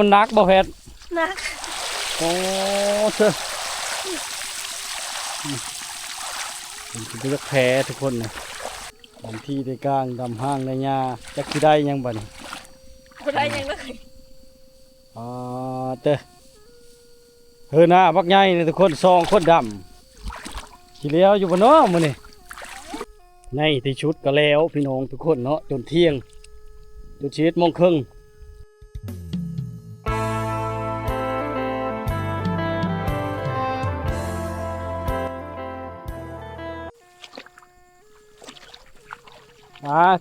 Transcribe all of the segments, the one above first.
มันนักบ่แพทย์นักโอ้เชื่อเป็นเลือกแพ้ทุกคนนะบางที่ได้กลางดำห้างได้หญ้าจักสิได้ยังบ่นี่บ่ได้ยังเลยอ๋อเต้อเฮ้อหน้าบักใหญ่นี่ทุกคนซองคนดำขี้เลี้ยวอยู่บ่เนาะมื้อนี้ในที่ชุดก็แล้วพี่น้องทุกคนเนาะจนเที่ยงจน11:30น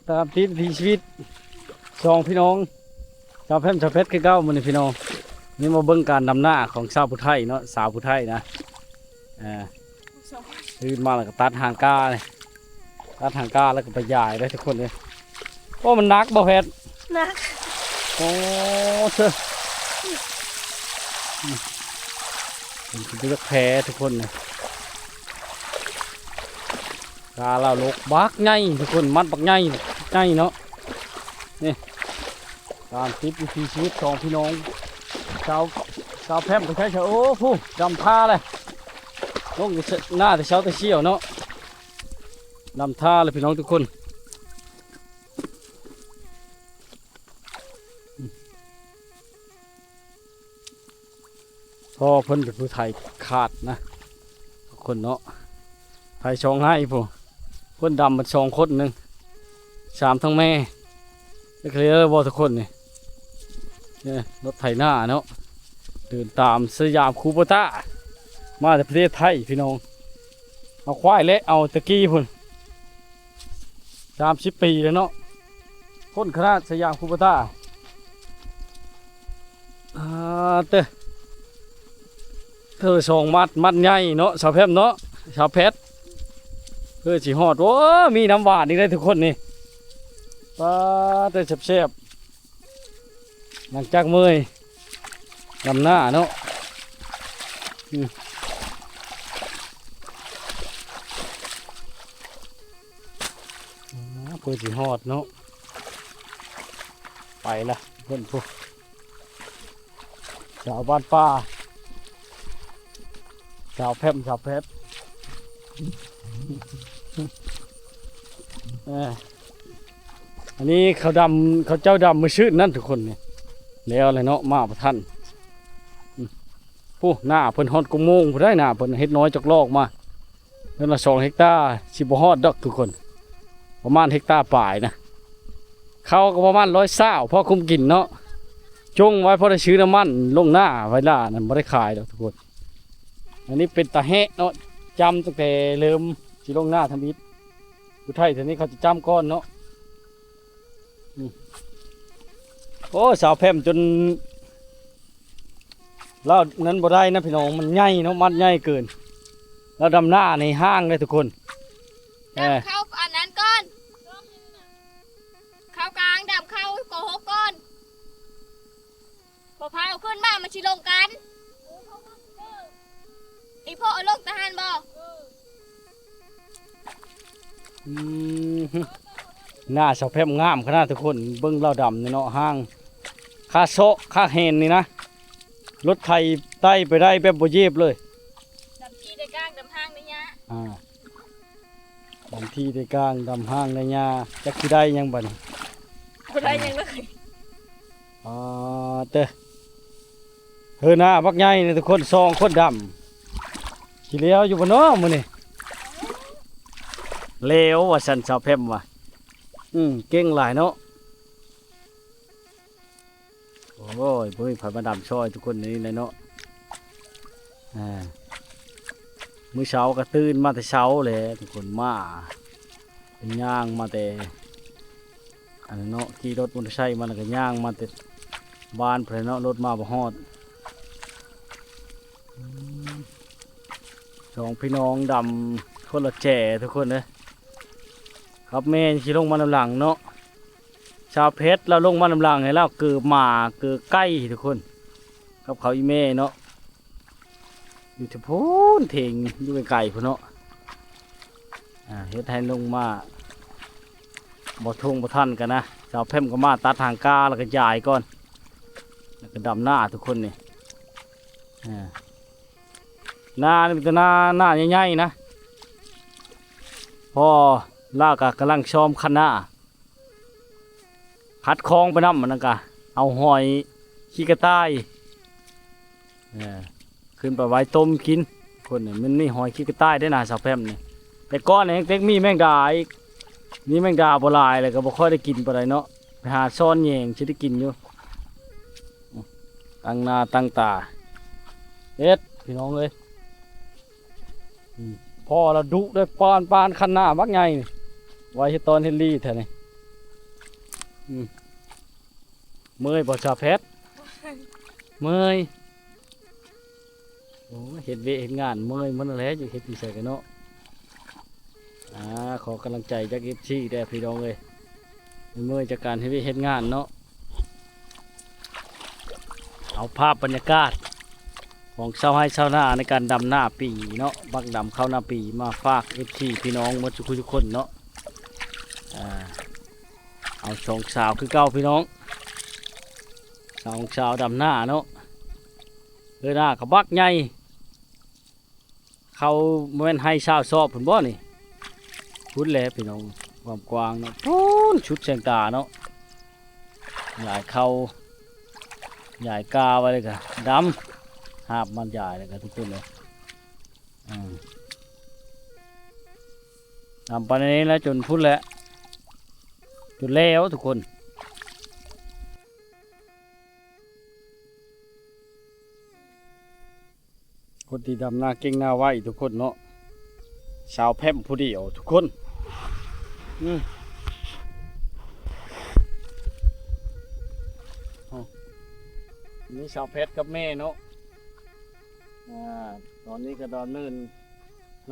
ตามติดวิถีชีวิตสองพี่น้องชาวแพร่ชาวเพชรคือเก้ามันนี่พี่น้องนี่มาเบิ่งการดำหน้าของชาวผู้ไทยเนาะสาวผู้ไทยนะตื่นมาแล้วก็ตัดหางกาเลยตัดหางกาแล้วก็ไปยายได้ทุกคนเลยโอ้มันนักบ่แพทย์นักโอ้เชื่อเป็นเลือกแพ้ทุกคนเลยกาเราลกบักใหญ่ทุกคนมัดบักใหญ่เนาะนี่การติดวิถีชีวิตของพี่น้องชาวแพร่ก็ใช้โอ้ผู้ดำท่าเลยลงหน้าแต่เช้าแต่เชี่ยวเนาะดำท่าเลยพี่น้องทุกคนพ่อเพิ่นเป็นผู้ไทยขาดนะทุกคนเนาะไทยช่องให้ผู้คนดำมัน2 คนหนึ่ง3ทั้งแม่ได้เคลียร์บอทุกคนนี่รถไถหน้าเนาะเดินตามสยามคูโบต้ามาจากประเทศไทยพี่น้องเอาควายเละเอาตะกี้พุ่น30 ปีแล้วเนาะคนคณะสยามคูโบต้าเธอ2 มัดใหญ่เนาะชาวแพร่เนาะชาวเพชรเพื่อจีฮอดโอ้มีน้ำหวานนี่ได้ทุกคนนี่ป้าแต่แซ่บๆหลังจากเมื่อยลำหน้าเนาะเพื่อจีฮอดเนาะไปละเพื่อนพวกชาวบ้านป้าชาวแพร่อันนี้เขาเจ้าดำมือชื่นนั่นทุกคนเนี่ยแล้วอะไรเนาะมาประท่านผู้หน้าเพิ่นฮอดกุโมงผู้ได้หน้าเพิ่นเฮ็ดน้อยจากลอกมาเพิ่นละ2 เฮกตาร์สิบ่ฮอดดอกทุกคนประมาณเฮกตาร์ปลายนะเขาก็ประมาณ120พอคุมกินเนาะจงไว้พอได้ซื้อน้ำมันลงหน้าไว้ล่านั่นบ่ได้ขายดอกทุกคนอันนี้เป็นตาแหะเนาะจำตั้งแต่เริ่มสิลงหน้าทำอิฐผู้ไทยทีนี้เขาจะจำก้อนเนาะโอ้สาวแพร่จนเรานั้นบ่ได้นะพี่น้องมันใหญ่เนาะมัดใหญ่เกินเราดำหน้าในห้างเลยทุกคนดำเข้าอันนั้นก้อนเข้ากลางดำเข้าโกหกก้อนพอพายเอาขึ้นมามันชิลงกันอีพ่อเอาลงทหารบ่หน้าสาวแพร่งามขนาดทุกคนเบิ้งเราดำเนาะห้างค่าโซค่าเฮนนี่นะรถไทยไต่ไปได้แบบบ่เย็บเลยดำที่ได้กลางดำห้างได้ยะดำที่ได้กลางดำห้างได้ยะจักสิได้ยังบ่นี่บ่ได้ยังเลยเต้อเฮ้อหน้าบักใหญ่นี่ทุกคน2 คนดำขี้เลี้ยวอยู่บ่เนาะมื้อนี้เลวว่าสันสาวแพร่ว่ะเก่งหลายเนาะโอ้ยเพิ่งผ่านมาดำช่อยทุกคนนี้เลยเนาะมื้อเช้าก็ตื่นมาแต่เช้าเลยทุกคนมาย่างมาแต่อันนั้นเนาะขี่รถมอเตอร์ไซค์มาแล้วก็ย่างมาแต่บ้านเพื่อนเนาะรถมาบ่ฮอด2 พี่น้องดำคนละแจ่ทุกคนเลยครับแม่ขี่ลงมาลำหลังเนาะชาวเพชรเราลงมาลำหลังให้เราเกือบหมาเกือบใกล้ทุกคนกับเขาอีเม่เนาะอยู่ที่พูนเถงอยู่ไกลๆพุ่นเนาะเฮ็ดให้ลงมาบ่ทงบ่ทันกันนะชาวแพร่ก็มาตัดทางกาแล้วก็ยายก่อน แล้วก็ดำหน้าทุกคนนี่หน้านี่เป็นหน้าใหญ่ๆนะพ่อลากกำลังซ้อมคันหน้าคัดคลองไปน้ำมันนั่นกะเอาหอยขี้กระต่ายขึ้นไปไว้ต้มกินคนนี่มันนี่หอยขี้กระต่ายได้นาสาวแพมนี่แต่ก้อนนี่เต็กมีแมงดาอีกนี่แมงดาโบราณเลยก็บ่ค่อยได้กินปานใดเนาะไปหาซ่อนแยงสิได้กินอยู่ตั้งหน้าตั้งตาเฮ็ดพี่น้องเลยพ่อเราดุด้วยปานคันหน้าบักใหญ่นี่ไว้ที่ตอนเฮนรี่แท้นี่เมื่อยบ่ชาเพชรเมื่อยโอ้เห็นเวเห็นงานเมื่อยมันอะไรอยู่เฮ็ดที่ใส่กันเนาะขอกำลังใจจากFCได้พี่น้องเลยเมื่อยจากการเฮ็ดเวเฮ็ดงานเนาะเอาภาพบรรยากาศของชาวไร่ชาวนาในการดำหน้าปีเนาะบักดำเข้าหน้าปีมาฝากFCพี่น้องหมดทุกคนเนาะเอาสองสาวคือเก้าพี่น้องสองสาวดำหน้าเนาะหน้ากับบักใหญ่เขาเมื่อให้ชาวชอบผลบ่นี่ชุดแหล่พี่น้องความกว้างเนาะชุดแสงตาเนาะใหญ่เขาใหญ่กาไว้เลยกันดำหาบมันใหญ่เลยกันทุกคนเลยทำไปในนี้แล้วจนพุ่นแล้วจนแล้วทุกคนคนที่ดำหน้าเก่งหน้าไหวทุกคนเนาะชาวแพร่ผู้เดียวทุกคนนี่ชาวเพชรกับแม่เนาะตอนนี้ก็ดอนเนิน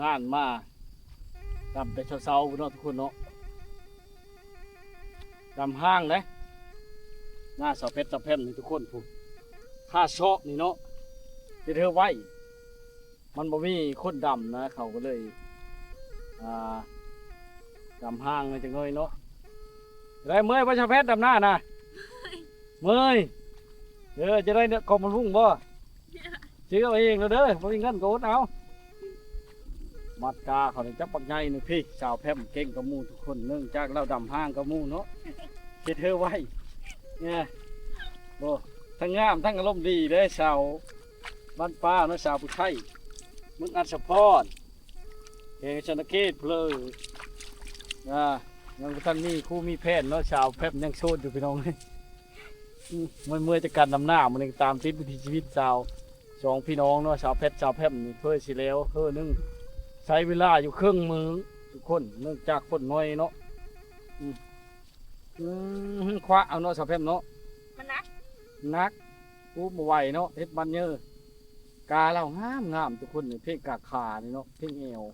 งานมาดำแต่เช้าๆเนาะทุกคนเนาะดำห้างเลยหน้าชาวเพชรชาวแพร่นี่ทุกคนผู้ข้าชอบนี่เนาะที่เธอไหวมันบ่มีคนดำนะเขาก็เลยดำห้างเลยจังเลยเนาะได้เมื่อยพระชาเพชรดำหน้านะเมื่อยจะได้เนี่ยกองมันรุ่งบ่ซื้อเอาเองเลยเด้อบ่มีเงินก็อดเอามัดกาเขาเลยจับปักใหญ่นี่พี่ชาวแพร่เก่งกับมูทุกคนเนื่องจากเราดำห้างกับมูเนาะคิดเธอไว้เนี่ยโอ้ทั้งงามทั้งอารมณ์ดีเด้ชาวบ้านป้าเนาะชาวผู้ไทยมึงอัดสปอร์ตชนเกตเพลย์ยังท่านมีคู่มีแพทย์เนาะชาวแพทย์ยังโชดอยู่พี่น้องเลยเมื่อจะการนำหน้ามันตามติดวิถีชีวิตชาวสองพี่น้องเนาะชาวแพทย์นี่เพื่อสิแล้วนึงใช้เวลาอยู่เครื่องมือทุกคนเนื่องจากคนน้อยเนาะคว้าเอาเนาะชาวแพทย์เนาะมันนักอู้มาไหวเนาะเฮ็ดบันเยอะกาเรางามทุกคนนี่เพ่งกาขานี่เนาะเพ่งเอว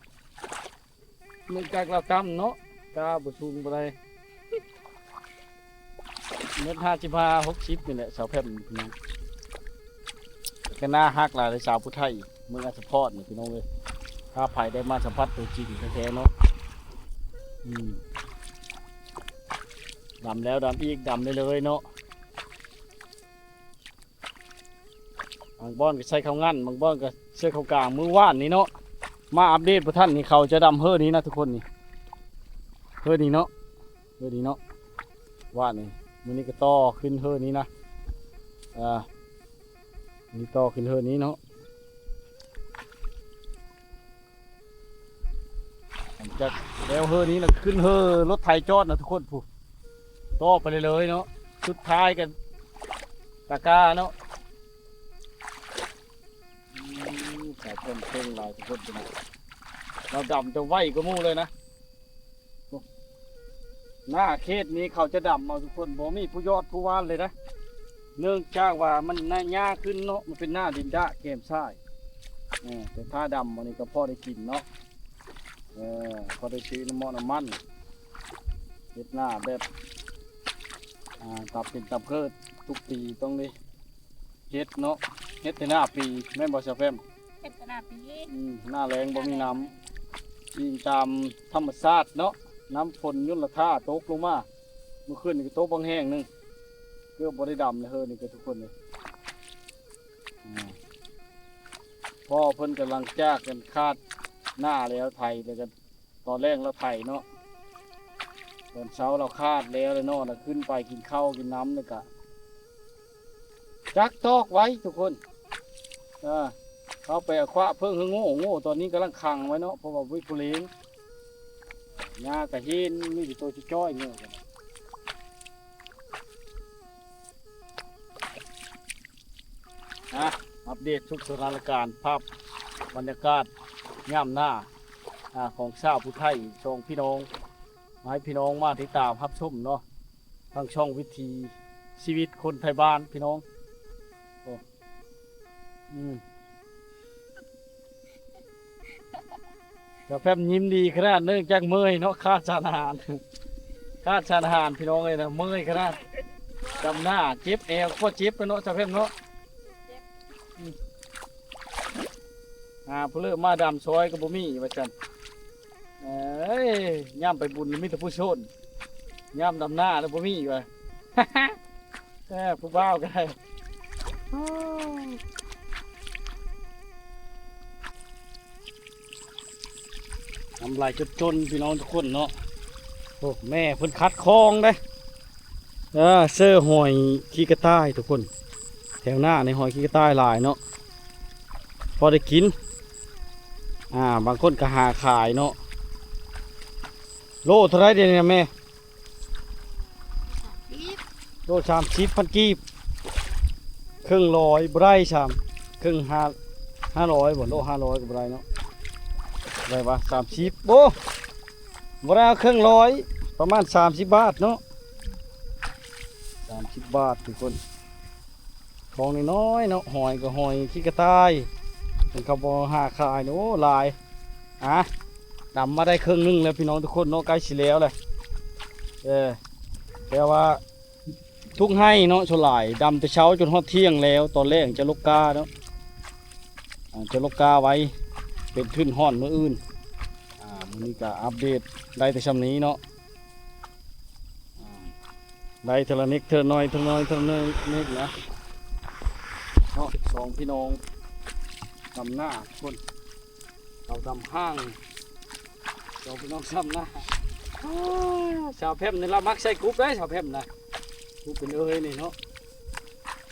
มันกาเราจำเนาะกาบุสูงไปเลยเมื่อ55-60นี่แหละสาวแพร่พี่น้องก็น่าฮักหลายสาวผู้ไทยเมืองอัศพรนี่พี่น้องเลยถ้าไผ่ได้มาสัมผัสตัวจริงแท้ๆเนาะดำแล้วดำอีกดำได้เลยเนาะบางบ้อนก็ใส่ข้าวงั้นบางบ้อนก็เสื้อข้าวกลางมือว่านนี่เนาะมาอัปเดตพระท่านนี่เขาจะดำนี้นะทุกคนนี่นี้เนาะนี้เนาะว่านนี่มือนี้ก็ต่อขึ้นนี้นะนี่ต่อขึ้นนี้เนาะจากแล้วนี้เราขึ้นรถไถจอดนะทุกคนผู้ต่อไปเลยเนาะสุดท้ายกันตะกาเนาะแต่เพิ่งลายทุกคนนะเราดำจะไหวก็มู่เลยนะหน้าเขตนี้เขาจะดำเอาทุกคนบ่มีผู้ยอดผู้ว่านเลยนะเนื่องจากว่ามันหน้าหญ้าขึ้นเนาะมันเป็นหน้าดินดะเกมทรายแต่ถ้าดำมันนี่ก็พอได้กินเนาะพอได้ซื้อน้ำมันเฮ็ดหน้าแบบตับเป็นตับเกิดทุกปีต้องเลยเฮ็ดเนาะเฮ็ดแต่หน้าปีแม่นบ่ชาวแฟมเฮ็ดแต่หน้าปีหน้าแรงบ่มีน้ำยิงตามธรรมชาติเนาะน้ำฝนยุ่นละท่าตกลงมาเมื่อคืนนี่ก็ตกบางแห้งนึงเกือบบ่ได้ดำเลยนี่ก็ทุกคนเลย พ่อเพิ่นกำลังจ้างกันคาดหน้าแล้วไทยแล้วกันตอนแรกเราไทยเนาะตอนเช้าเราคาดแล้วเลยเนาะแล้วขึ้นไปกินข้าวกินน้ำเลยกะจักตอกไว้ทุกคนเขาไปเอาควะเพิ่งโง่ตอนนี้กำลังขังไว้เนาะเพราะว่าวิปุเรนหญ้ากระเห็นมีแต่ตัวจ้อยๆเงี้ยอัปเดตทุกสถานการณ์ภาพบรรยากาศย่ำหน้าของชาวผู้ไทยช่องพี่น้องมาให้พี่น้องมาติดตามรับชมเนาะทางช่องวิถีชีวิตคนไทยบ้านพี่น้องโอ้เดี๋ยวแป๊บยิ้มดีขนาดเนื่องจากเมื่อยเนาะคาดชานอาหารคาดชานอาหารพี่น้องเลยนะเมื่อยขนาดดำหน้าเจ็บแอวก็เจ็บไปเนาะจะเพิ่มเนาะผู้เลิกมาดำซอยกับบุมี่ว่าจันย่ำไปบุญมิตรผู้ชนย่ำดำหน้าแล้วบุมี่ว่ะ ผู้บ้าวก็ได้ทำลายจนพี่น้องทุกคนเนาะโอ้แม่เพิ่นคัดคลองได้เสื้อหอยขี้กระต่ายทุกคนแถวหน้าในหอยขี้กระต่ายหลายเนาะพอได้กินบางคนก็หาขายเนาะโลเท่าไรเดี๋ยวนี้แม่โล30,000 กีบครึ่งร้อยบ่ได้ครึ่ง500บ่โล500ก็บ่ได้เนาะได้ปะ30โบ่ได้ครึ่งร้อยประมาณ30 บาทเนาะ30 บาททุกคนของน้อยๆเนาะหอยก็หอยขี้กระต่ายเป็นเขาบอหาขายโอ้ลายดำมาได้ครึ่งนึงแล้วพี่น้องทุกคนเนาะใกล้สิแล้วเลยแต่ว่าทุกให้เนาะชลายดำแต่เช้าจนฮอดเที่ยงแล้วตอนแรกจะลกกาเนาะจะลกกาไว้เป็นขึ้นห่อนเมื่ออื่นมื้อนี้ก็อัปเดตได้แต่ชำนี้เนาะได้เทละนิดเทละน้อยนิดนะเนาะสองพี่น้องดำหน้าคนเราดำห้างเราพี่น้องซ้ำหน้าชาวเพมนี่เรามักใส่กรุ๊ปได้ชาวเพมนะกรุ๊ปเป็นนี่เนาะ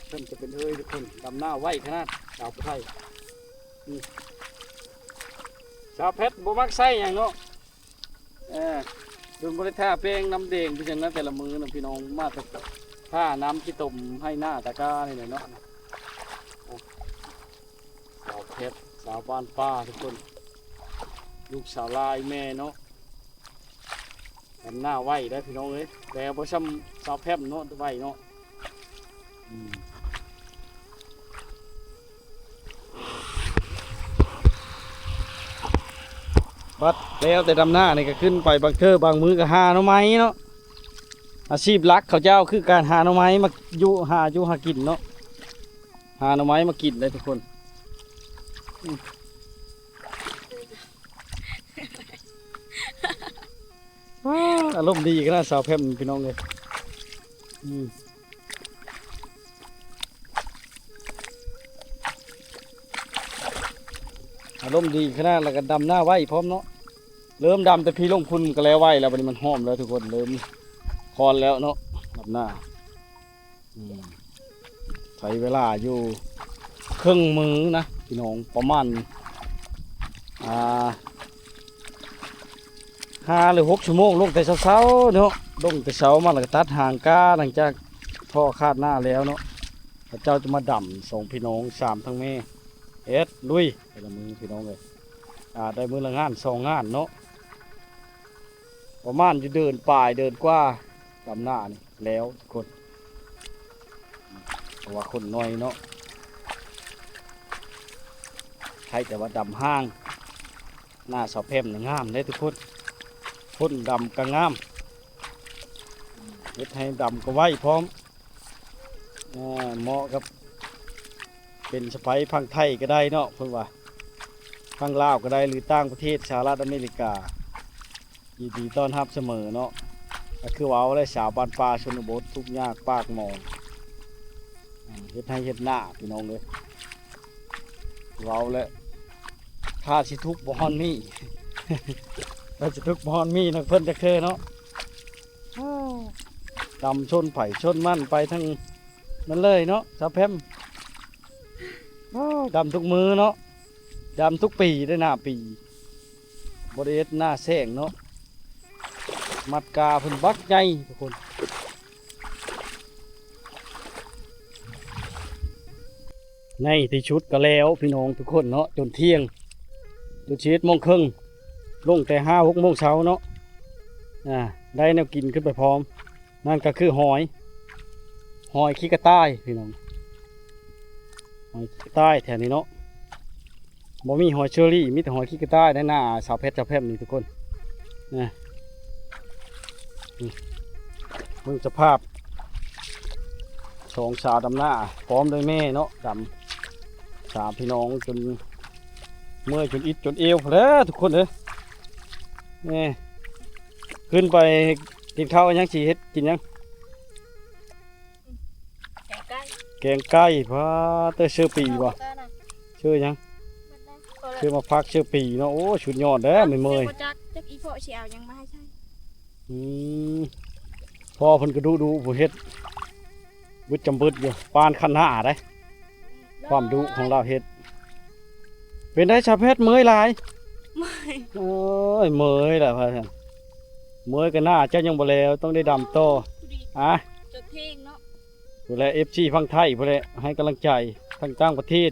เพมจะเป็นทุกคนดำหน้าไว้ขนาดชาวไทยชาวเพชรบ่มักใส่อย่างเนาะดูบริท่าเพลงน้ำเด้งพี่จังนั้นแต่ละมือนะพี่น้องมาแต่ท่าน้ำขี้ตมให้หน้าตะก้านี่เนาะสาวเพชรสาวบ้านป้าทุกคนลูกสาวลายแม่เนาะแผ่นหน้าไหวได้พี่น้องเลยแต่พอซ้ำสาวแพมเนาะไหวเนาะบัดแล้วแต่ดำหน้านี่ก็ขึ้นไปบางเทอบางมือก็หาหน่อไม้เนาะอาชีพหลักเขาเจ้าคือการหาหน่อไม้มาหากินเนาะหาหน่อไม้มากินได้ทุกคนอารมณ์ดีก็น่าสาวแพมพี่น้องเลยอารมณ์ดีขนาดแล้วก็ดำหน้าไว้พร้อมเนาะเริ่มดำแต่พี่ลงพุ่นก็แล้วไว้แล้ววันนี้มันหอมแล้วทุกคนเริ่มคอนแล้วเนาะดำหน้าใช้เวลาอยู่ครึ่งมือนะพี่น้องประมาณ5 หรือ 6 ชั่วโมงลงแต่เช้าเนาะลงแต่เช้ามาแล้วก็ตัดหางก้าหลังจากท่อคาดหน้าแล้วเนาะพระเจ้าจะมาดำส่งพี่น้อง3ทั้งแม่ลุยแต่ละมือพี่น้องเลยได้มือละงาน2 งานเนาะประมาณจะเดินป่ายเดินกว่าดำหน้านี่แล้วคนเพราะว่าคนน้อยเนาะใช่แต่ว่าดำห้างหน้าสาวแพมงามเลยทุกคนพ่นดำก็งามเฮ็ดให้ดำก็ไว้พร้อมเหมาะกับเป็นสไปพังไทยก็ได้เนาะเพิ่นว่าพังลาวก็ได้หรือต่างประเทศสหรัฐอเมริกายินดีต้อนรับเสมอเนาะก็คือว่าได้สาวบ้านป่าชนบททุกยากปากหมองเฮ็ดให้เฮ็ดหน้าพี่น้องเลยเราและ พาสิทุกบ่ฮอนมี เราจะทุกบ่ฮอนมีนักเพิ่นจักเทื่อเนาะดำชนไผ่ชนมั่นไปทั้งนั้นเลยเนาะสาวแพมดำทุกมือเนาะดำทุกปีได้หน้าปีบริเวณหน้าแสงเนาะมัดกาเพิ่นบักใหญ่ทุกคนในที่ชุดก็แล้วพี่น้องทุกคนเนาะจนเที่ยงจน11:30ลงแต่5-6 โมงเช้าเนาะได้แนวกินขึ้นไปพร้อมนั่นก็คือหอยขี้กระต่ายพี่น้องหอยขี้กระต่ายแถวนี้เนาะบ่มีหอยเชอรี่มีแต่หอยขี้กระต่ายในหน้าสาวเพชรสาวแพร่นี่ทุกคนนะเบิ่งสภาพสองสาวดำหน้าพร้อมด้วยแม่เนาะดำสามพี่น้องจนเมื่อยจนอิดจนเอวแล้วทุกคนเลยนี่ขึ้นไปกินข้าวยังสีเฮ็ดกินยัง แกงไก่ แกงไก่พาเตอชื่อปีบ่ชื่อยังชื่อมาพักชื่อปีเนาะโอ้ชุดยอดเด้อไม่เมย จักอีพ่อสิเอายังมาให้ใช่ พ่อเพิ่นก็ดูผู้เฮ็ดบึดจำบึดอยู่ปานคันหาได้ความดุของเราเฮ็ดเป็นได้ชาวเพชรเมยหลายโอ้ยเมยแหละพ่อท่านเมยกันหน้าเจ้ายังบ่แล้วต้องได้ดำโตจดเพลงเนาะ ผู้แล FC ฝั่งไทยผู้แลให้กำลังใจทั้งต่างประเทศ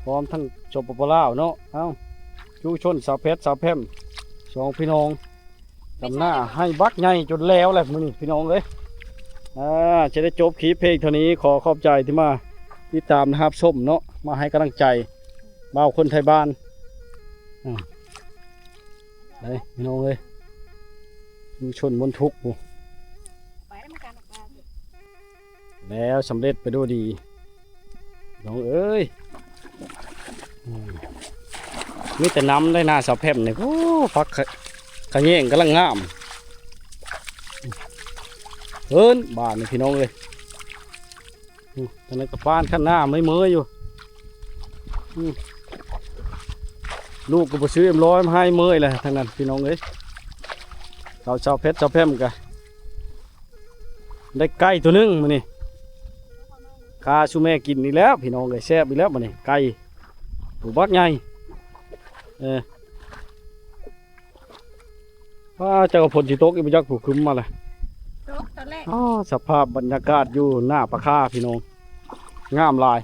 พร้อมทั้งสปปลาวเนาะเอ้าชูชนสาวเพชรสาวแพร่มสองพี่น้องดำหน้าให้บักใหญ่จนแล้วแหละมื้อนี้พี่น้องเอ้ยจะได้จบคลิปเพลงเท่านี้ขอขอบใจที่มาติดตามนะครับส้มเนาะมาให้กำลังใจบ่าวคนไทยบ้านไปพี่น้องเอ้ยชูชนบนทุกข์ ไปได้มาการออกมาแล้วสำเร็จไปด้วยดีน้องเอ้ยมีแต่น้ำได้หน้าสาวแพร่มเนี่ยโอ้พักขะแยงกำลังงามเอิ้นบ้านนี่พี่น้องเลยตอนนี้กับบ้านข้างหน้าไม่เมื่อยอยู่ลูกก็ไปซื้อM100มาให้เมื่อยเลยทางนั้นพี่น้องเลยเราชาวเพชรชาวแพร่มกันได้ไก่ตัวนึงมานี่คาชูแม่กินนี่แล้วพี่น้องเลยแซ่บอีกแล้วมานี่ไก่ตัวบักใหญ่ว่าเจ้าผลจิตกอีกไปยักผูกคึมมาเลยตอนแรกสภาพบรรยากาศอยู่หน้าปะค่าพี่น้องงามลาย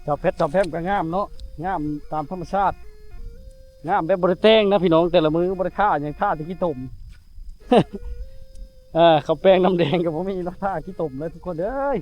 ชาวเพชรชาวแพร่มก็งามเนาะงามตามธรรมชาติงามแบบบริเตงนะพี่น้องแต่ละมือบริท่าอย่างท่าที่ขี้ตุ่ม ข้าวแป้งน้ำแดงกับผมมีท่าขี้ตุ่มเลยทุกคนเอ้ย